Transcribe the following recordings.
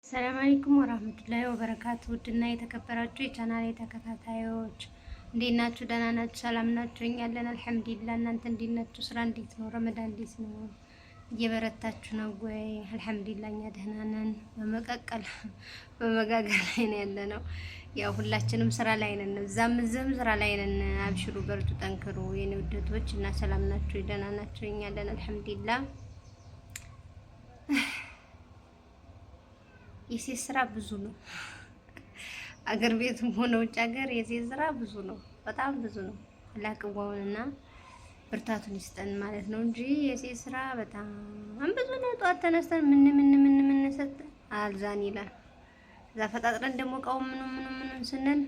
ሰላም አለይኩም ወራህመቱላሂ ወበረካቱ። ውድና የተከበራችሁ የቻናሌ ተከታታዮች እንዴት ናችሁ? ደህና ናችሁ? ሰላም ናችሁ? እኛ አለን አልሐምዱሊላህ። እናንተ እንዴት ናችሁ? ስራ እንዴት ነው? ረመዳን እንዴት ነው? እየበረታችሁ ነው ወይ? አልሐምዱሊላህ እኛ ደህና ነን። በመጋገር ላይ ነው ያለነው። ያው ሁላችንም ስራ ላይ ነን። እዛም ስራ ላይ ነን። አብሽሩ፣ በርቱ፣ ጠንክሩ የኔ ውደቶች እና ሰላም ናችሁ? ደህና ናችሁ? እኛ አለን አልሐምዱሊላህ። የሴት ስራ ብዙ ነው። አገር ቤትም ሆነ ውጭ ሀገር የሴት ስራ ብዙ ነው፣ በጣም ብዙ ነው። አላቅዋውንና ብርታቱን ይስጠን ማለት ነው እንጂ የሴት ስራ በጣም ብዙ ነው። ጧት ተነስተን ምን ሰጥ አልዛን ይላል። እዛ ፈጣጥረን ደግሞ እቃው ምን ስንል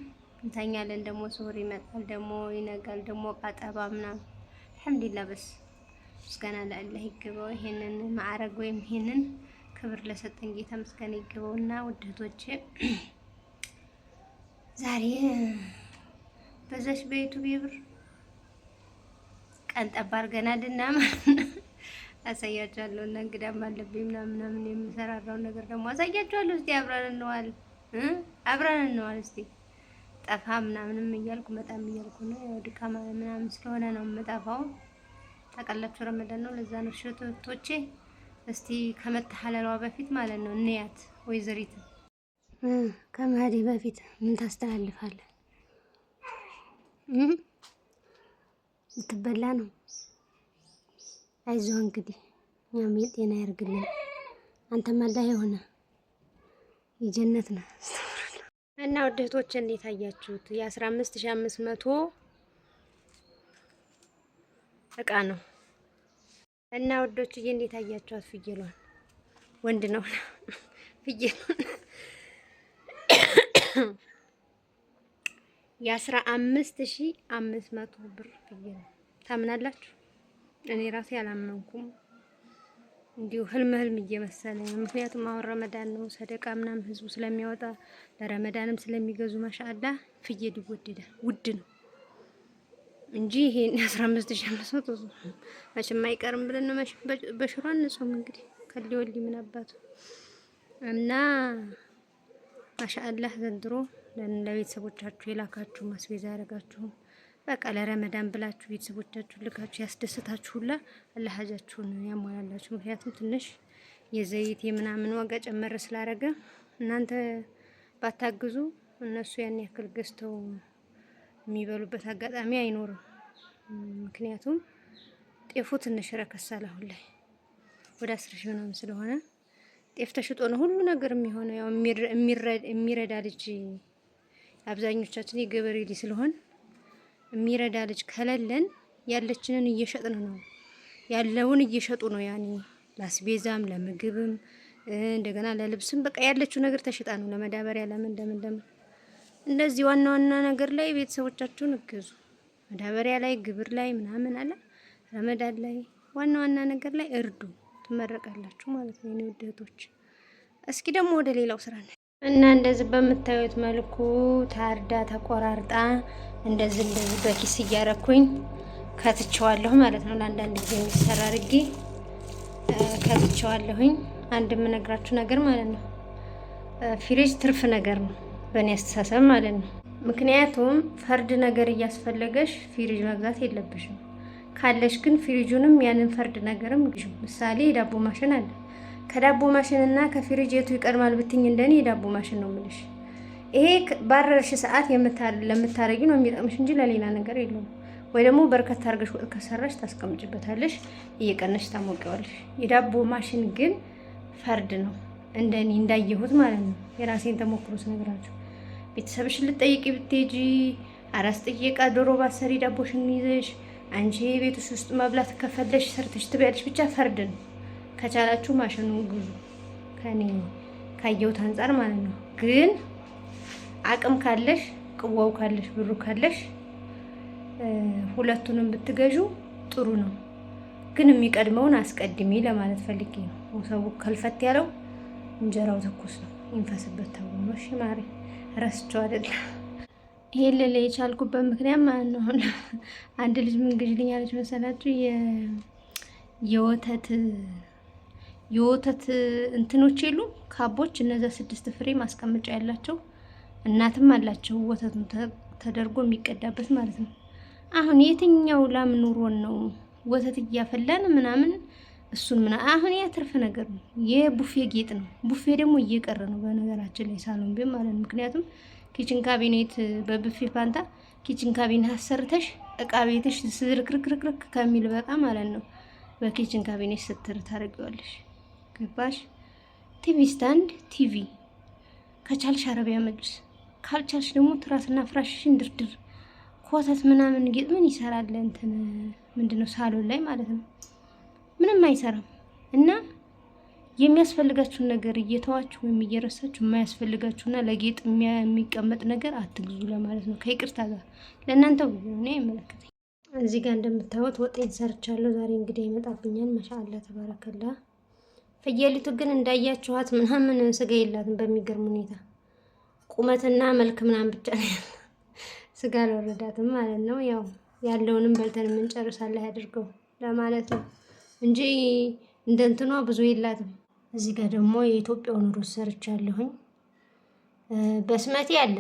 እንተኛለን። ደግሞ ሶሪ ይመጣል፣ ደግሞ ይነጋል፣ ደግሞ ቃጠባ ምናምን። አልሐምዱሊላህ በስ ምስጋና ለአላህ ይገባው። ይሄንን ማዕረግ ወይም ይሄንን ክብር ለሰጠን ጌታ ምስጋና ይገባውና ውድቶቼ ዛሬ በዛሽ በዩቲዩብ ብር ቀን ጠባር ገና ድና አሳያችኋለሁ። እና እንግዳም አለብኝ ምናምን የምሰራራው ነገር ደግሞ አሳያችኋለሁ። እስቲ አብረን እንዋል እስቲ ጠፋ ምናምንም እያልኩ መጣም እያልኩ ነው። ያው ድካማ ምናምን ስለሆነ ነው የምጠፋው። ታውቃላችሁ ረመዳን ነው። ለዛ ነው ሽቶቶቼ እስቲ ከመተሐለሏ በፊት ማለት ነው እንያት። ወይዘሪት ከመሄዴ በፊት ምን ታስተላልፋለህ? ልትበላ ነው። አይዞህ እንግዲህ እኛም የጤና ያርግልን። አንተም አላህ የሆነ የጀነት ነው እና ወደቶች እንዴት አያችሁት? የ15500 እቃ ነው እና ወዶችዬ እንዴት አያችኋት? ፍየሏን ወንድ ነው ፍየሏን 15500 ብር ፍየል ታምናላችሁ? እኔ ራሴ አላመንኩም። እንዲሁ ህልም እየመሰለኝ። ምክንያቱም አሁን ረመዳን ነው፣ ሰደቃ ምናምን ህዝቡ ስለሚያወጣ ለረመዳንም ስለሚገዙ ማሻአላህ ፍየል ይወደዳል። ውድ ነው እንጂ ይሄን 15500 መቼም አይቀርም ብለን ነው በሽሮ አንጾም እንግዲህ ከሊወሊ ምን አባቱ እና ማሻአላህ ዘንድሮ ለቤተሰቦቻችሁ የላካችሁ ማስቤዛ ያደረጋችሁ በቃ ለረመዳን ብላችሁ ቤተሰቦቻችሁ ልካችሁ ያስደስታችሁ ሁላ አላህ ሀጃችሁን ያሟላላችሁ። ምክንያቱም ትንሽ የዘይት የምናምን ዋጋ ጨመረ ስላደረገ እናንተ ባታግዙ እነሱ ያን ያክል ገዝተው የሚበሉበት አጋጣሚ አይኖርም። ምክንያቱም ጤፉ ትንሽ ረከሳል አሁን ላይ ወደ 10 ሺህ ምናምን ስለሆነ ጤፍ ተሽጦ ነው ሁሉ ነገር የሚሆነው። ያው የሚረዳ ልጅ አብዛኞቻችን የገበሬ ልጅ ስለሆን የሚረዳ ልጅ ከሌለን ያለችንን እየሸጥን ነው፣ ያለውን እየሸጡ ነው። ያኔ ላስቤዛም ለምግብም እንደገና ለልብስም በቃ ያለችው ነገር ተሽጣ ነው። ለመዳበሪያ ለምን እንደዚህ ዋና ነገር ላይ ቤተሰቦቻችሁን እገዙ። መዳበሪያ ላይ ግብር ላይ ምናምን አለ ረመዳን ላይ ዋና ነገር ላይ እርዱ፣ ትመረቃላችሁ ማለት ነው የኔ ውደቶች። እስኪ ደግሞ ወደ ሌላው ስራ ነው እና እንደዚህ በምታዩት መልኩ ታርዳ ተቆራርጣ እንደዚህ በኪስ እያረኩኝ ከትቸዋለሁ ማለት ነው። ለአንዳንድ ጊዜ የሚሰራ አድርጌ ከትቸዋለሁኝ። አንድ የምነግራችሁ ነገር ማለት ነው ፍሪጅ ትርፍ ነገር ነው በእኔ አስተሳሰብ ማለት ነው። ምክንያቱም ፈርድ ነገር እያስፈለገሽ ፍሪጅ መግዛት የለብሽም። ካለሽ ግን ፍሪጁንም ያንን ፈርድ ነገርም ግዢ። ምሳሌ የዳቦ ማሽን አለ። ከዳቦ ማሽን እና ከፍሪጅ የቱ ይቀድማል ብትኝ እንደኔ የዳቦ ማሽን ነው የምልሽ። ይሄ ባረርሽ ሰዓት ለምታረጊ ነው የሚጠቅምሽ እንጂ ለሌላ ነገር የለውም። ወይ ደግሞ በርከት አድርገሽ ወጥ ከሰራሽ ታስቀምጭበታለሽ፣ እየቀነሽ ታሞቂዋለሽ። የዳቦ ማሽን ግን ፈርድ ነው እንደኔ እንዳየሁት ማለት ነው። የራሴን ተሞክሮ ስነግራችሁ ቤተሰብሽን ልትጠይቂ ብትሄጂ አራስ ጥየቃ ዶሮ ባሰሪ ዳቦሽን ይዘሽ አንቺ ቤትሽ ውስጥ መብላት ከፈለሽ ሰርተሽ ትበያለሽ። ብቻ ፈርድ ነው። ከቻላችሁ ማሽኑን ግዙ፣ ከኔ ካየሁት አንፃር ማለት ነው። ግን አቅም ካለሽ ቅዋው ካለሽ ብሩ ካለሽ ሁለቱንም ብትገዡ ጥሩ ነው። ግን የሚቀድመውን አስቀድሚ ለማለት ፈልጌ ነው። ሰው ከልፈት ያለው እንጀራው ትኩስ ነው ይንፈስበት ተብሎ ነው። እሺ ማሪ ረስቸው አይደለም። ይሄ ለለ የቻልኩበት ምክንያት ማለት ነው። አንድ ልጅ ምን ግዢልኝ አለች መሰላችሁ? የወተት እንትኖች የሉ ካቦች፣ እነዛ 6 ፍሬ ማስቀመጫ ያላቸው እናትም አላቸው ወተቱን ተደርጎ የሚቀዳበት ማለት ነው። አሁን የትኛው ላም ኑሮን ነው ወተት እያፈላን ምናምን እሱን አሁን ያትርፍ ነገር ነው። የቡፌ ጌጥ ነው። ቡፌ ደግሞ እየቀረ ነው በነገራችን ላይ ሳሎን ቤት ማለት ነው። ምክንያቱም ኪችን ካቢኔት በቡፌ ፋንታ ኪችን ካቢኔት አሰርተሽ እቃ ቤትሽ ዝርክርክርክ ከሚል በቃ ማለት ነው በኪችን ካቢኔት ስትር ታደርጊዋለሽ። ገባሽ? ቲቪ ስታንድ፣ ቲቪ ከቻልሽ አረቢያ መጅልስ፣ ካልቻልሽ ደግሞ ትራስና ፍራሽሽን ድርድር ኮተት ምናምን ጌጥ ምን ይሰራል? እንትን ምንድነው ሳሎን ላይ ማለት ነው ምንም አይሰራም። እና የሚያስፈልጋችሁን ነገር እየተዋችሁ ወይም እየረሳችሁ የማያስፈልጋችሁና ለጌጥ የሚቀመጥ ነገር አትግዙ ለማለት ነው። ከይቅርታ ጋር ለእናንተው ነው የሚመለከተኝ። እዚህ ጋር እንደምታዩት ወጤን ሰርቻለሁ። ዛሬ እንግዲህ ይመጣብኛል። ማሻአላ ተባረከላ። ፍየሊቱ ግን እንዳያችኋት ምናምን ስጋ የላትም። በሚገርም ሁኔታ ቁመትና መልክ ምናምን ብቻ ነው ያለው። ስጋ አልወረዳትም ማለት ነው። ያው ያለውንም በልተን የምንጨርሳለን ያድርገው ለማለት ነው እንጂ እንደንትኗ ብዙ የላትም። እዚህ ጋር ደግሞ የኢትዮጵያውን ሩዝ ሰርቻለሁኝ። በስመቴ አለ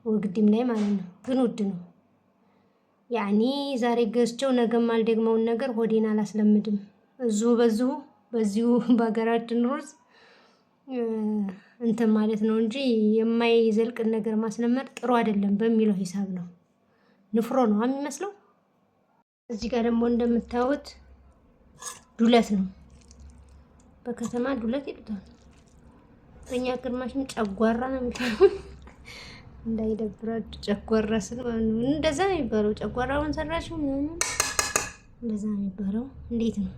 ወግዲም ላይ ማለት ነው፣ ግን ውድ ነው። ያኒ ዛሬ ገዝቼው ነገም አልደግመውን ነገር ሆዴን አላስለምድም። በዚሁ በሀገራችን ሩዝ እንትን ማለት ነው እንጂ የማይዘልቅን ነገር ማስለመድ ጥሩ አይደለም በሚለው ሂሳብ ነው። ንፍሮ ነው የሚመስለው። እዚህ ጋር ደግሞ እንደምታዩት ዱለት ነው። በከተማ ዱለት ይሉታል፣ በእኛ ግርማሽም ጨጓራ ነው የሚባለው። እንዳይደብራችሁ ጨጓራ ስል እንደዛ ነው የሚባለው። ጨጓራውን ሰራሽው እንደዛ ነው የሚባለው። እንዴት ነው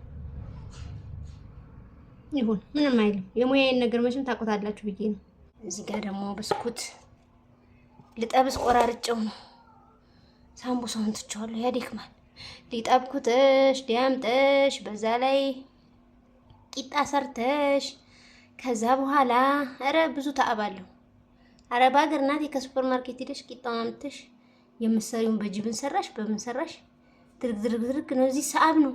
ይሁን ምንም አይልም። የሙያዬን ነገር መቼም ታውቁታላችሁ ብዬ ነው። እዚህ ጋር ደግሞ ብስኩት ልጠብስ ቆራርጬው ነው። ሳምቡሳውን ትቼዋለሁ፣ ያደክማል። ሊጠብኩትሽ ዲያምጠሽ በዛ ላይ ቂጣ ሰርተሽ ከዛ በኋላ ኧረ ብዙ ተአባለሁ። አረብ ሀገር እናቴ ከሱፐር ማርኬት ሄደሽ ቂጣውን አምጥተሽ የምትሰሪውን በጅብን ሰራሽ በምን ሰራሽ ድርግ ነው። እዚህ ሰዓብ ነው።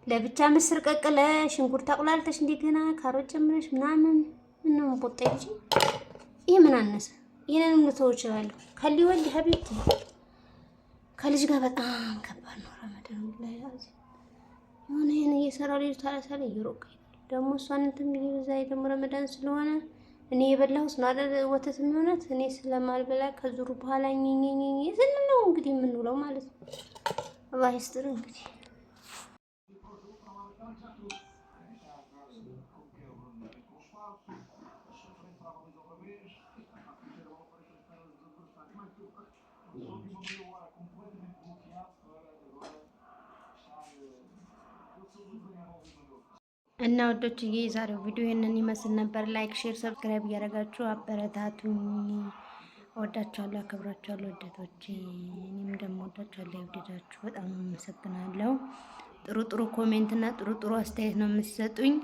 ለብቻ ምስር ቀቅለሽ ሽንኩርት አቁላልተሽ እንደገና ካሮት ጨምረሽ ምናምን ነው ቦጣ ይጂ። ይሄ ምን አነሰ? ይሄንንም ልተው እችላለሁ። ከሊወል ሀቢብቲ ከልጅ ጋር በጣም ከባድ ነው። ረመዳን ላይ አዚ የሆነ ይሄን እየሰራው ልጅ ታላሳለ ይሮቅ ደግሞ እሷን እንትን ቢል ዛይ ደግሞ ረመዳን ስለሆነ እኔ የበላሁት ነው አይደል ወተት የሚሆነት እኔ ስለማልበላ ከዙሩ በኋላ ኝኝኝ ይዝን ነው እንግዲህ የምንውለው ማለት ነው። አላህ ይስጥር እንግዲህ እና ወዶችዬ የዛሬው ቪዲዮ ይሄንን ይመስል ነበር። ላይክ፣ ሼር፣ ሰብስክራይብ እያደረጋችሁ አበረታቱኝ። እወዳችኋለሁ፣ አከብራችኋለሁ ወደቶቼ። እኔም ደግሞ እወዳችኋለሁ፣ ይወደዳችሁ። በጣም አመሰግናለሁ። ጥሩ ኮሜንት እና ጥሩ አስተያየት ነው የምትሰጡኝ።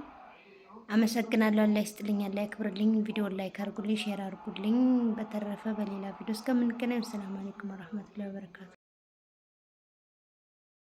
አመሰግናለሁ። አላህ ይስጥልኝ፣ አላህ ያክብርልኝ። ቪዲዮ ላይክ አድርጉልኝ፣ ሼር አድርጉልኝ። በተረፈ በሌላ ቪዲዮ እስከምንገናኝ ሰላም አለይኩም ወራህመቱላሂ ወበረካቱ።